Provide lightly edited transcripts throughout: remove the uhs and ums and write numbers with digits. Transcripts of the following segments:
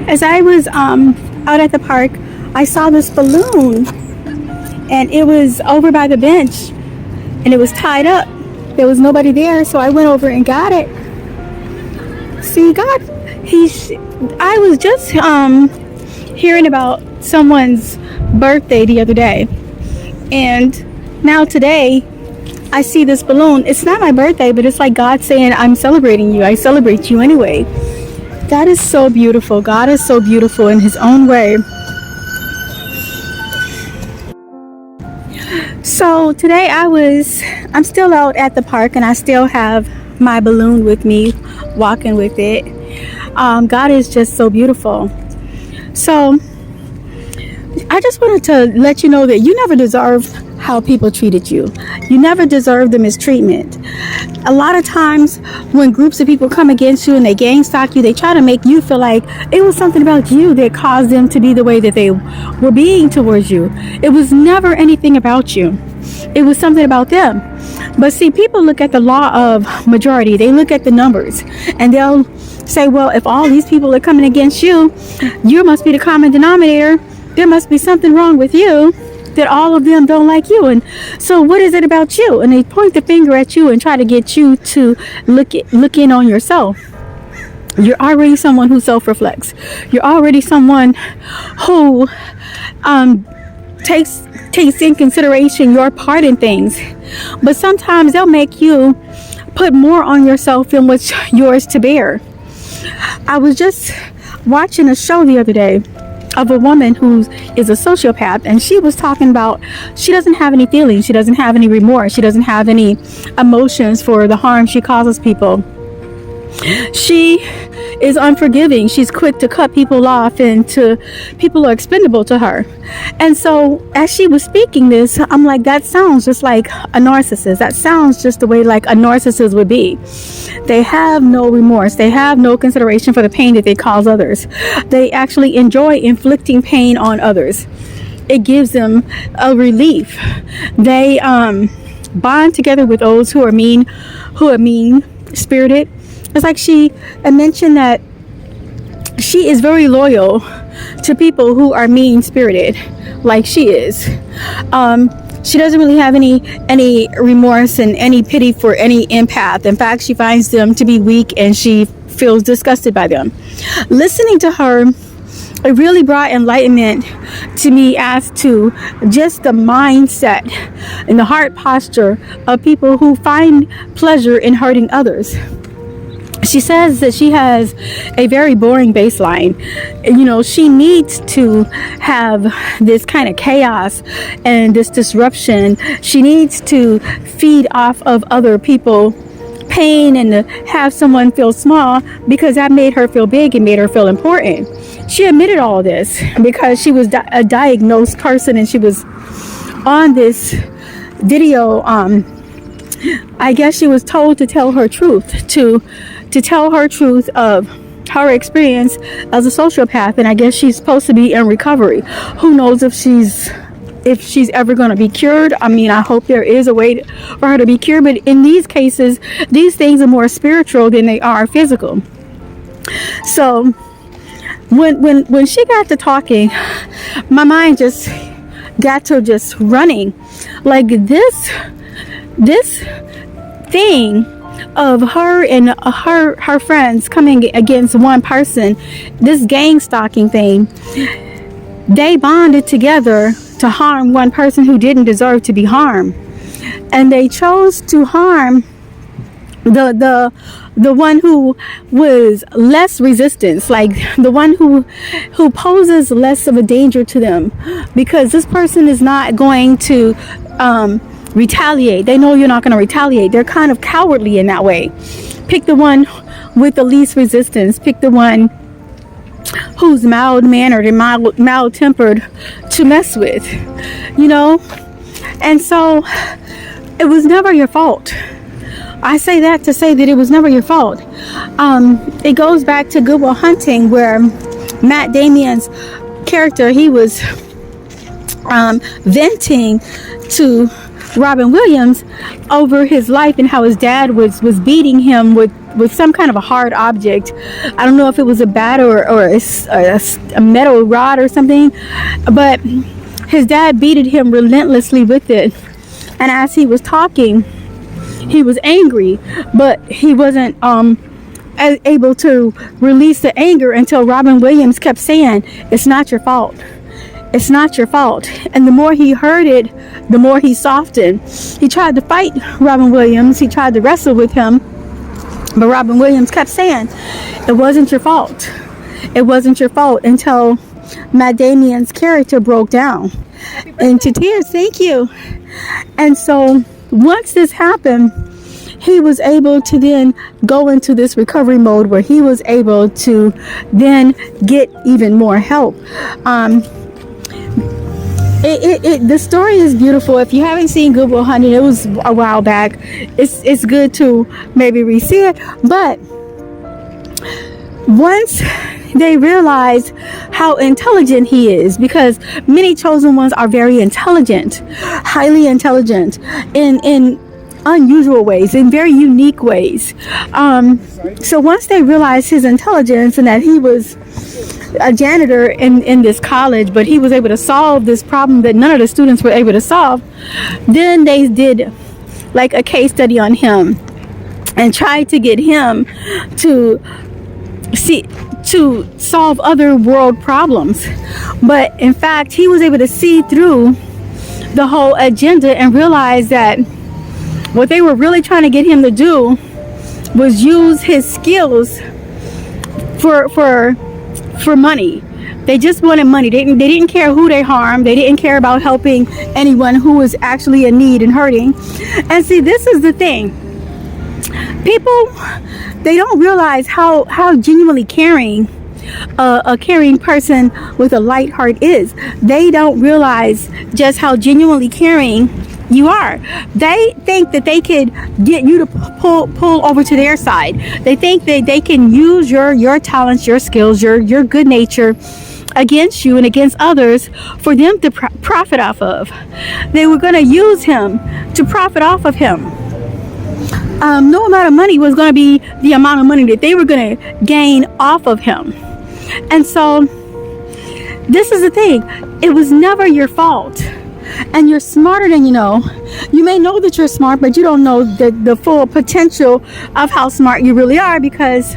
As I was out at the park, I saw this balloon, and it was over by the bench, and it was tied up. There was nobody there, so I went over and got it. See, God, I was just hearing about someone's birthday the other day, and now today I see this balloon. It's not my birthday, but it's like God saying, I'm celebrating you. I celebrate you anyway. That is so beautiful. God is so beautiful in his own way. So today I'm still out at the park, and I still have my balloon with me, walking with it. God is just so beautiful. So I just wanted to let you know that you never deserved how people treated you. You never deserved the mistreatment. A lot of times when groups of people come against you and they gang stalk you, they try to make you feel like it was something about you that caused them to be the way that they were being towards you. It was never anything about you. It was something about them. But see, people look at the law of majority. They look at the numbers, and they'll say, well, if all these people are coming against you, you must be the common denominator. There must be something wrong with you, that all of them don't like you. And so what is it about you? And they point the finger at you and try to get you to look in on yourself. You're already someone who self-reflects. You're already someone who takes in consideration your part in things. But sometimes they'll make you put more on yourself than what's yours to bear. I was just watching a show the other day of a woman who is a sociopath, and she was talking about she doesn't have any feelings, she doesn't have any remorse, she doesn't have any emotions for the harm she causes people. She is unforgiving. She's quick to cut people off, and people are expendable to her. And so as she was speaking this, I'm like, that sounds just like a narcissist. That sounds just the way like a narcissist would be. They have no remorse. They have no consideration for the pain that they cause others. They actually enjoy inflicting pain on others. It gives them a relief. They bond together with those who are mean spirited. It's like she mentioned that she is very loyal to people who are mean-spirited, like she is. She doesn't really have any remorse and any pity for any empath. In fact, she finds them to be weak, and she feels disgusted by them. Listening to her, it really brought enlightenment to me as to just the mindset and the heart posture of people who find pleasure in hurting others. She says that she has a very boring baseline. You know, she needs to have this kind of chaos and this disruption. She needs to feed off of other people pain and to have someone feel small, because that made her feel big and made her feel important. She admitted all this because she was a diagnosed person, and she was on this video. I guess she was told to tell her truth, to tell her truth of her experience as a sociopath, and I guess she's supposed to be in recovery. Who knows if she's ever going to be cured? I mean, I hope there is a way for her to be cured, but in these cases, these things are more spiritual than they are physical. So when she got to talking, my mind just got to just running, like this thing of her and her friends coming against one person, this gang stalking thing. They bonded together to harm one person who didn't deserve to be harmed, and they chose to harm the one who was less resistance, like the one who poses less of a danger to them, because this person is not going to retaliate. They know you're not going to retaliate. They're kind of cowardly in that way. Pick the one with the least resistance. Pick the one who's mild-mannered and mild-tempered to mess with, you know. And so it was never your fault. I say that to say that it was never your fault. It goes back to Good Will Hunting, where Matt Damian's character, he was venting to Robin Williams over his life and how his dad was beating him with with some kind of a hard object. I don't know if it was a bat or a metal rod or something, but his dad beated him relentlessly with it. And as he was talking, he was angry, but he wasn't able to release the anger until Robin Williams kept saying, "It's not your fault. It's not your fault." And the more he heard it, the more he softened. He tried to fight Robin Williams. He tried to wrestle with him. But Robin Williams kept saying, "It wasn't your fault. It wasn't your fault," until Matt Damian's character broke down into tears. Thank you. And so once this happened, he was able to then go into this recovery mode where he was able to then get even more help. The story is beautiful. If you haven't seen Good Will Hunting, it was a while back. It's good to maybe re-see it. But once they realize how intelligent he is, because many chosen ones are very intelligent, highly intelligent in unusual ways, in very unique ways. So once they realized his intelligence and that he was a janitor in this college, but he was able to solve this problem that none of the students were able to solve, then they did like a case study on him and tried to get him to solve other world problems. But in fact, he was able to see through the whole agenda and realize that what they were really trying to get him to do was use his skills for money. They just wanted money. They didn't care who they harmed. They didn't care about helping anyone who was actually in need and hurting. And see, this is the thing. People, they don't realize how genuinely caring a caring person with a light heart is. They don't realize just how genuinely caring you are. They think that they could get you to pull over to their side. They think that they can use your talents, your skills, your good nature against you and against others for them to profit off of. They were going to use him to profit off of him. No amount of money was going to be the amount of money that they were going to gain off of him. And so this is the thing. It was never your fault. And you're smarter than you know. You may know that you're smart, but you don't know the full potential of how smart you really are, because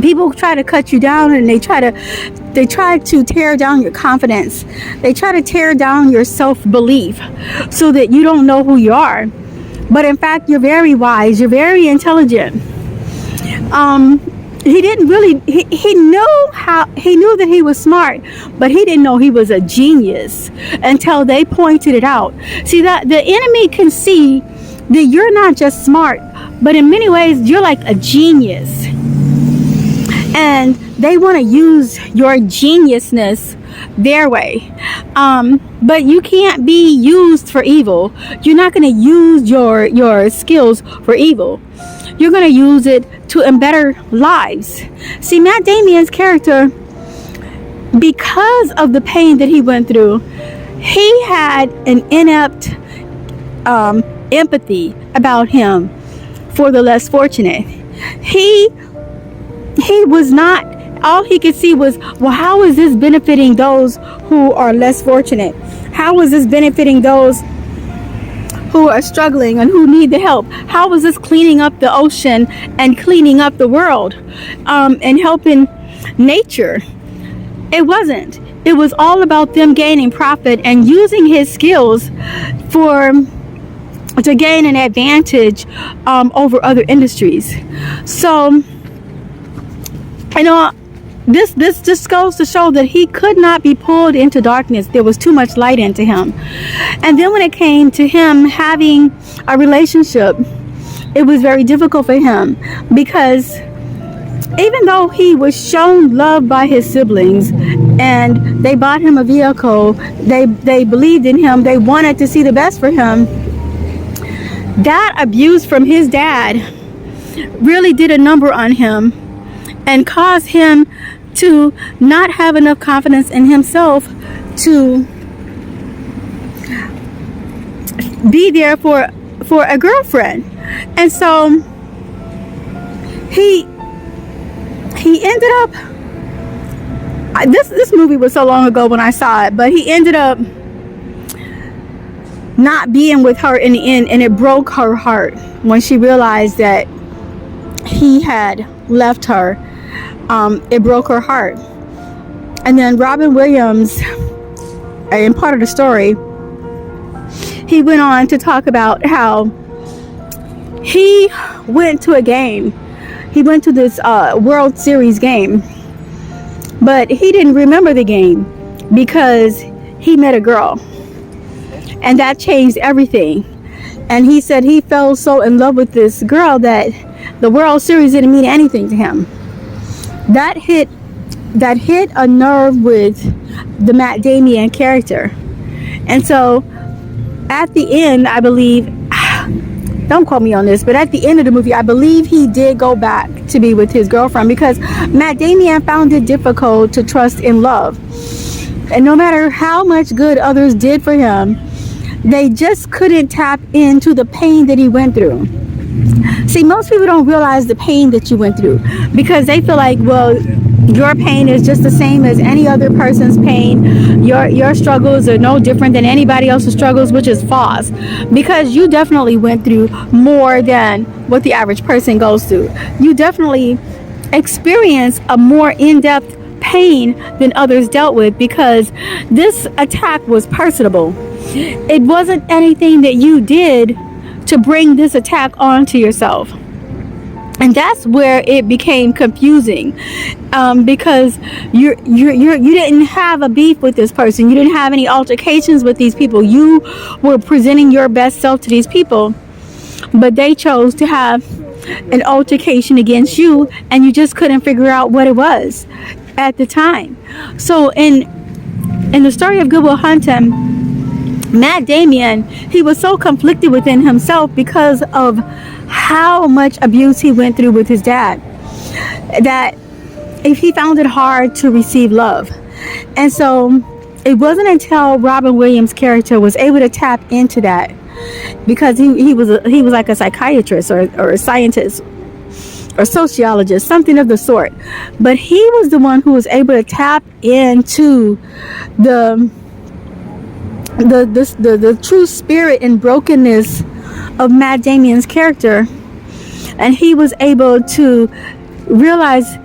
people try to cut you down and they try to tear down your confidence. They try to tear down your self-belief so that you don't know who you are. But in fact, you're very wise. You're very intelligent. He didn't really, he knew that he was smart, but he didn't know he was a genius until they pointed it out. See, that the enemy can see that you're not just smart, but in many ways you're like a genius. And they want to use your geniusness their way. But you can't be used for evil. You're not going to use your skills for evil. You're going to use it to better lives. See, Matt Damian's character, because of the pain that he went through, he had an inept empathy about him for the less fortunate. He was not, all he could see was, well, how is this benefiting those who are less fortunate? How is this benefiting those who are struggling and who need the help? How is this cleaning up the ocean and cleaning up the world and helping nature? It wasn't. It was all about them gaining profit and using his skills to gain an advantage over other industries. So, this just goes to show that he could not be pulled into darkness. There was too much light into him. And then when it came to him having a relationship, it was very difficult for him, because even though he was shown love by his siblings and they bought him a vehicle, they believed in him, they wanted to see the best for him, that abuse from his dad really did a number on him and caused him to not have enough confidence in himself to be there for a girlfriend. And so he ended up, this movie was so long ago when I saw it, but he ended up not being with her in the end, and it broke her heart when she realized that he had left her. It broke her heart. And then Robin Williams, in part of the story, he went on to talk about how he went to a game. He went to this World Series game, but he didn't remember the game because he met a girl, and that changed everything. And he said he fell so in love with this girl that the World Series didn't mean anything to him. That hit a nerve with the Matt Damon character. And so at the end, I believe, don't quote me on this, but at the end of the movie, I believe he did go back to be with his girlfriend, because Matt Damon found it difficult to trust in love. And no matter how much good others did for him, they just couldn't tap into the pain that he went through. See, most people don't realize the pain that you went through, because they feel like, well, your pain is just the same as any other person's pain. Your struggles are no different than anybody else's struggles, which is false, because you definitely went through more than what the average person goes through. You definitely experienced a more in-depth pain than others dealt with, because this attack was personable. It wasn't anything that you did to bring this attack onto yourself. And that's where it became confusing, because you didn't have a beef with this person. You didn't have any altercations with these people. You were presenting your best self to these people, but they chose to have an altercation against you, and you just couldn't figure out what it was at the time. So in the story of Good Will Hunting, Matt Damon, he was so conflicted within himself because of how much abuse he went through with his dad, that if he found it hard to receive love. And so it wasn't until Robin Williams' character was able to tap into that, because he was like a psychiatrist or a scientist or sociologist, something of the sort. But he was the one who was able to tap into the true spirit and brokenness of Matt Damon's character, and he was able to realize,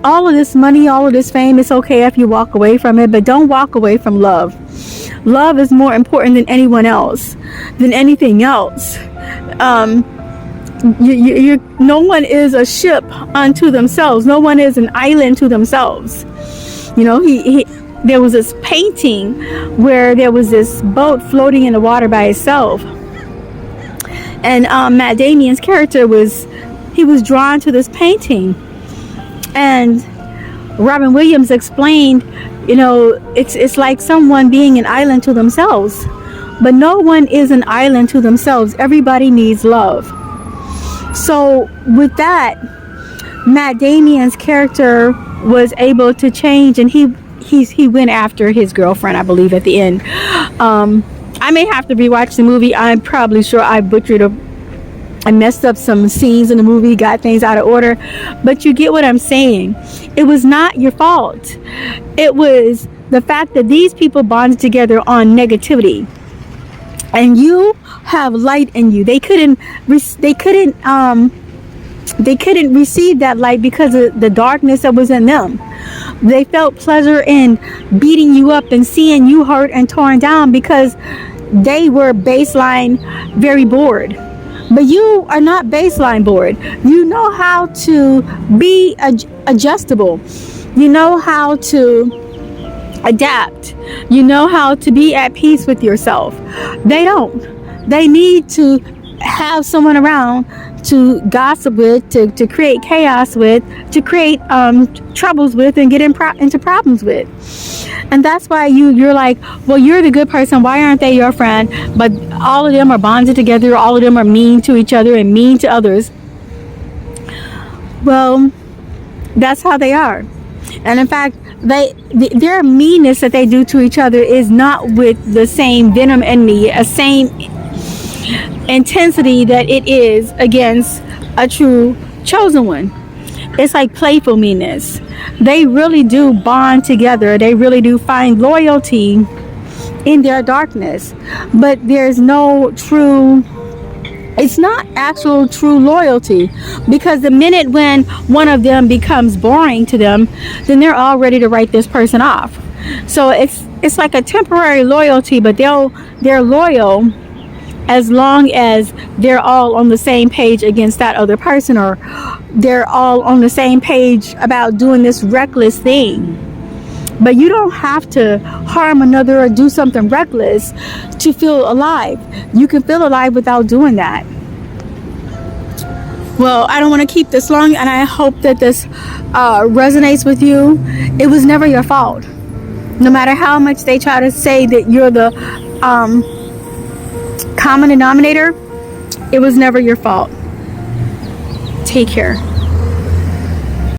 all of this money, all of this fame, it's okay if you walk away from it, but don't walk away from love. Love is more important than anyone else, than anything else. No one is a ship unto themselves. No one is an island to themselves. There was this painting where there was this boat floating in the water by itself, and Matt Damon's character was drawn to this painting, and Robin Williams explained, it's like someone being an island to themselves, but no one is an island to themselves. Everybody needs love. So with that, Matt Damon's character was able to change, and he went after his girlfriend, I believe, at the end. I may have to rewatch the movie. I'm probably sure I messed up some scenes in the movie, got things out of order, but you get what I'm saying. It was not your fault. It was the fact that these people bonded together on negativity, and you have light in you. They couldn't receive that light because of the darkness that was in them. They felt pleasure in beating you up and seeing you hurt and torn down, because they were baseline very bored. But you are not baseline bored. You know how to be adjustable. You know how to adapt. You know how to be at peace with yourself. They don't. They need to have someone around to gossip with, to create chaos with, to create troubles with, and get into problems with. And that's why you're like, well, you're the good person, why aren't they your friend? But all of them are bonded together, all of them are mean to each other and mean to others. Well, that's how they are. And in fact, their meanness that they do to each other is not with the same venom and the same intensity that it is against a true chosen one. It's like playful meanness. They really do bond together. They really do find loyalty in their darkness. But there's no true, it's not actual true loyalty, because the minute when one of them becomes boring to them, then they're all ready to write this person off. So it's like a temporary loyalty, but they're loyal as long as they're all on the same page against that other person, or they're all on the same page about doing this reckless thing. But you don't have to harm another or do something reckless to feel alive. You can feel alive without doing that. Well, I don't want to keep this long, and I hope that this resonates with you. It was never your fault. No matter how much they try to say that you're the common denominator, it was never your fault. Take care.